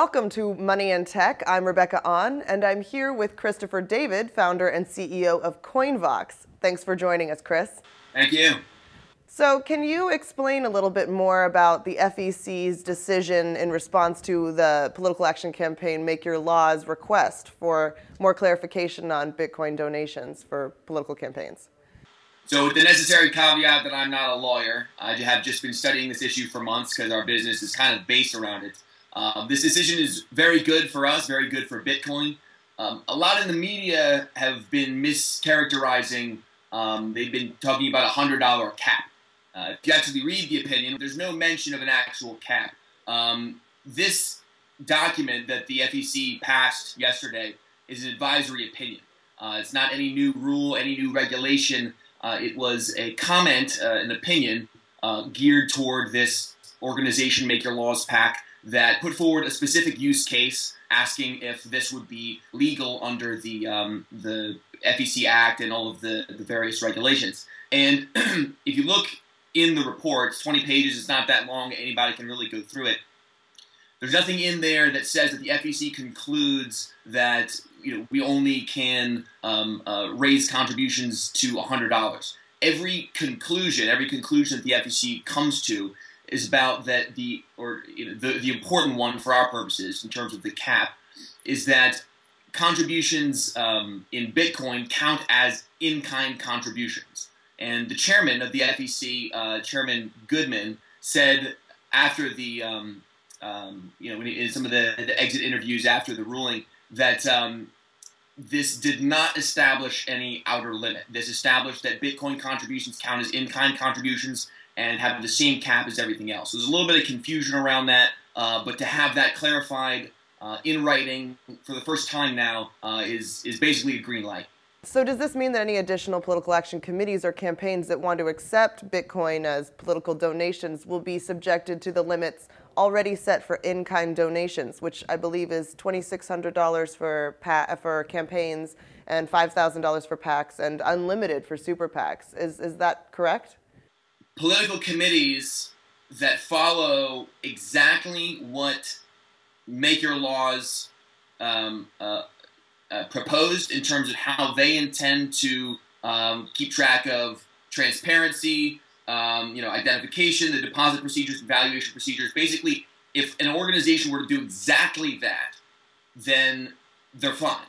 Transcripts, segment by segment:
Welcome to Money and Tech. I'm Rebecca Ahn, and I'm here with Christopher David, founder and CEO of CoinVox. Thanks for joining us, Chris. Thank you. So can you explain a little bit more about the FEC's decision in response to the political action campaign Make Your Law's request for more clarification on Bitcoin donations for political campaigns? So with the necessary caveat that I'm not a lawyer, I have just been studying this issue for months because our business is kind of based around it. This decision is very good for us, very good for Bitcoin. A lot in the media have been mischaracterizing, they've been talking about a $100 cap. If you actually read the opinion, there's no mention of an actual cap. This document that the FEC passed yesterday is an advisory opinion. It's not any new rule, any new regulation. It was a comment, an opinion, geared toward this organization, Make Your Laws PAC, that put forward a specific use case asking if this would be legal under the FEC Act and all of the various regulations. And if you look in the report, it's 20 pages, it's not that long, anybody can really go through it. There's nothing in there that says that the FEC concludes that we only can raise contributions to $100. Every conclusion that the FEC comes to is about that the important one for our purposes in terms of the cap is that contributions in Bitcoin count as in-kind contributions. And the chairman of the FEC, Chairman Goodman, said after the in some of the exit interviews after the ruling that this did not establish any outer limit. This established that Bitcoin contributions count as in-kind contributions and have the same cap as everything else. So there's a little bit of confusion around that, but to have that clarified in writing for the first time now is basically a green light. So does this mean that any additional political action committees or campaigns that want to accept Bitcoin as political donations will be subjected to the limits already set for in-kind donations, which I believe is $2,600 for campaigns and $5,000 for PACs and unlimited for super PACs? Is that correct? Political committees that follow exactly what Make Your Laws proposed in terms of how they intend to keep track of transparency, identification, the deposit procedures, valuation procedures. Basically, if an organization were to do exactly that, then they're fine.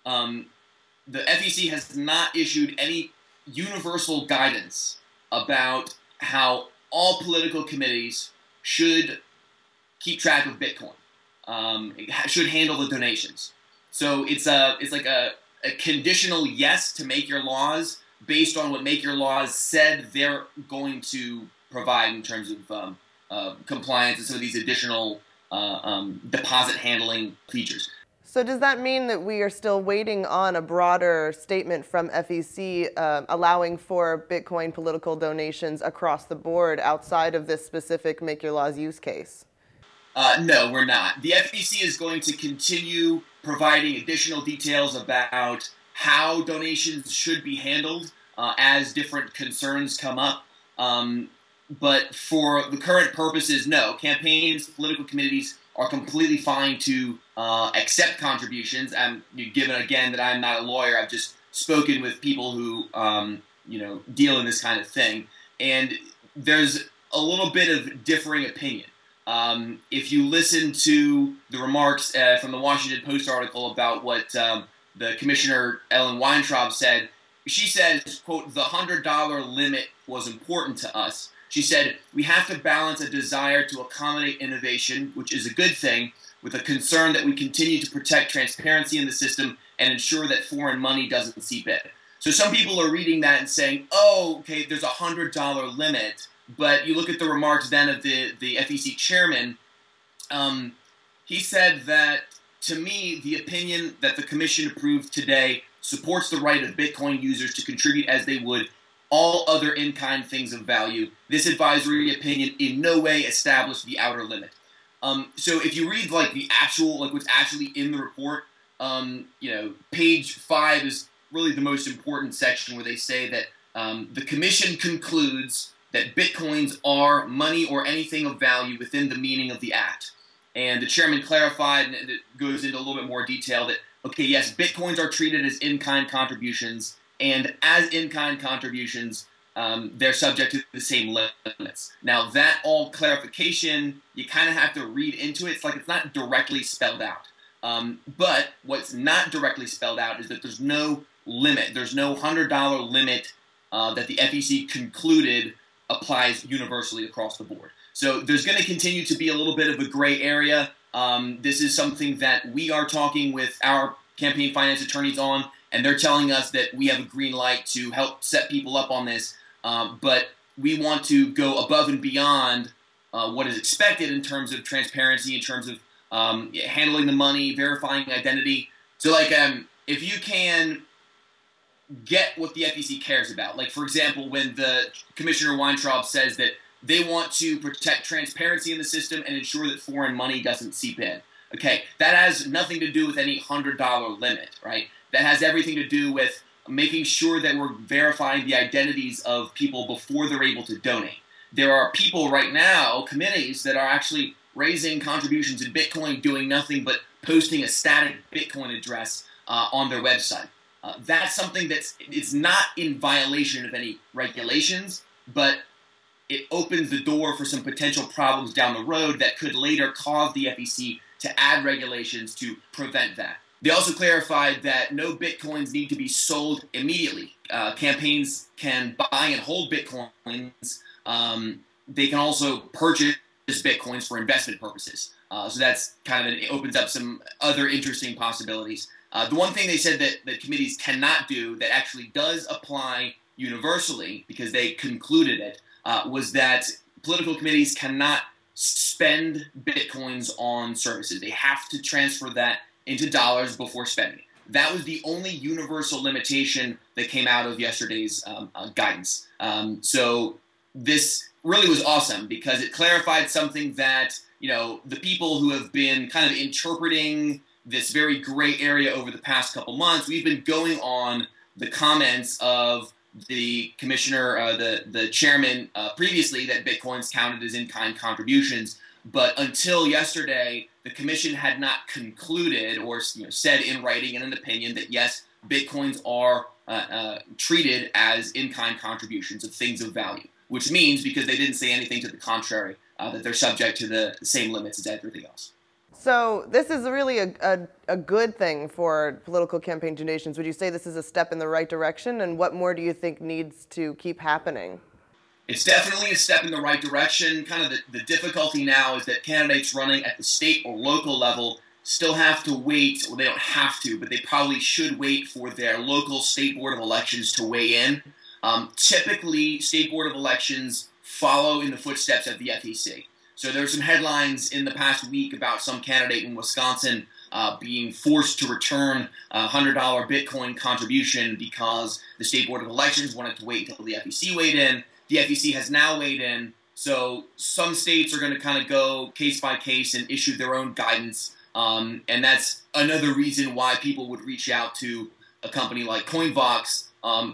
The FEC has not issued any universal guidance about how all political committees should keep track of Bitcoin, should handle the donations. So it's like a conditional yes to Make Your Laws based on what Make Your Laws said they're going to provide in terms of compliance and some of these additional deposit handling features. So does that mean that we are still waiting on a broader statement from FEC allowing for Bitcoin political donations across the board outside of this specific Make Your Laws use case? No, we're not. The FEC is going to continue providing additional details about how donations should be handled as different concerns come up. But for the current purposes, no. Campaigns, political committees are completely fine to accept contributions. And given, again, that I'm not a lawyer, I've just spoken with people who, deal in this kind of thing. And there's a little bit of differing opinion. If you listen to the remarks from the Washington Post article about what the Commissioner Ellen Weintraub said, she says, quote, "The $100 limit was important to us." She said, "We have to balance a desire to accommodate innovation, which is a good thing, with a concern that we continue to protect transparency in the system and ensure that foreign money doesn't seep in." So some people are reading that and saying, oh, okay, there's a $100 limit. But you look at the remarks then of the FEC chairman, he said that, to me, the opinion that the commission approved today supports the right of Bitcoin users to contribute as they would all other in-kind things of value. This advisory opinion in no way established the outer limit. So if you read what's actually in the report, page 5 is really the most important section where they say that the commission concludes that Bitcoins are money or anything of value within the meaning of the Act. And the chairman clarified, and it goes into a little bit more detail, that, okay, yes, Bitcoins are treated as in-kind contributions, and as in-kind contributions, they're subject to the same limits. Now, that all clarification, you kind of have to read into it. It's like it's not directly spelled out. But what's not directly spelled out is that there's no limit. There's no $100 limit that the FEC concluded applies universally across the board. So there's going to continue to be a little bit of a gray area. This is something that we are talking with our campaign finance attorneys on, and they're telling us that we have a green light to help set people up on this. But we want to go above and beyond what is expected in terms of transparency, in terms of handling the money, verifying identity. So, like, if you can get what the FEC cares about, like, for example, when the Commissioner Weintraub says that they want to protect transparency in the system and ensure that foreign money doesn't seep in. Okay, that has nothing to do with any $100 limit, right? That has everything to do with making sure that we're verifying the identities of people before they're able to donate. There are people right now, committees, that are actually raising contributions in Bitcoin, doing nothing but posting a static Bitcoin address on their website. That's something it's not in violation of any regulations, but it opens the door for some potential problems down the road that could later cause the FEC to add regulations to prevent that. They also clarified that no Bitcoins need to be sold immediately. Campaigns can buy and hold Bitcoins. They can also purchase Bitcoins for investment purposes. So that's it opens up some other interesting possibilities. The one thing they said that committees cannot do that actually does apply universally, because they concluded it, was that political committees cannot spend Bitcoins on services. They have to transfer that into dollars before spending it. That was the only universal limitation that came out of yesterday's guidance. So this really was awesome, because it clarified something that, the people who have been kind of interpreting this very gray area over the past couple months, we've been going on the comments of the commissioner, the chairman previously, that Bitcoins counted as in-kind contributions. But until yesterday, the commission had not concluded or said in writing in an opinion that, yes, Bitcoins are treated as in-kind contributions of things of value, which means, because they didn't say anything to the contrary, that they're subject to the same limits as everything else. So this is really a good thing for political campaign donations. Would you say this is a step in the right direction? And what more do you think needs to keep happening? It's definitely a step in the right direction. Kind of the difficulty now is that candidates running at the state or local level still have to wait. Well, they don't have to, but they probably should wait for their local state board of elections to weigh in. Typically, state board of elections follow in the footsteps of the FEC. So there were some headlines in the past week about some candidate in Wisconsin being forced to return a $100 Bitcoin contribution because the State Board of Elections wanted to wait until the FEC weighed in. The FEC has now weighed in, so some states are going to kind of go case by case and issue their own guidance, and that's another reason why people would reach out to a company like CoinVox,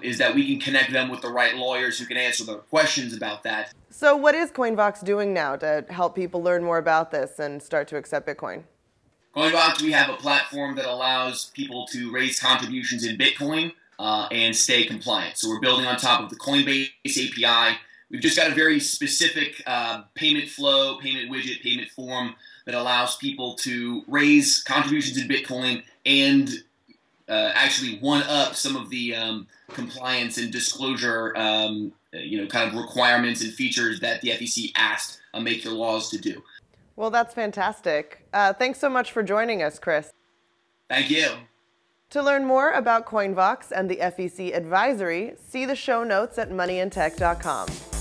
is that we can connect them with the right lawyers who can answer their questions about that. So what is CoinVox doing now to help people learn more about this and start to accept Bitcoin? CoinVox, we have a platform that allows people to raise contributions in Bitcoin and stay compliant. So we're building on top of the Coinbase API. We've just got a very specific payment flow, payment widget, payment form that allows people to raise contributions in Bitcoin and actually one-up some of the compliance and disclosure kind of requirements and features that the FEC asked Make Your Laws to do. Well, that's fantastic. Thanks so much for joining us, Chris. Thank you. To learn more about CoinVox and the FEC advisory, see the show notes at moneyandtech.com.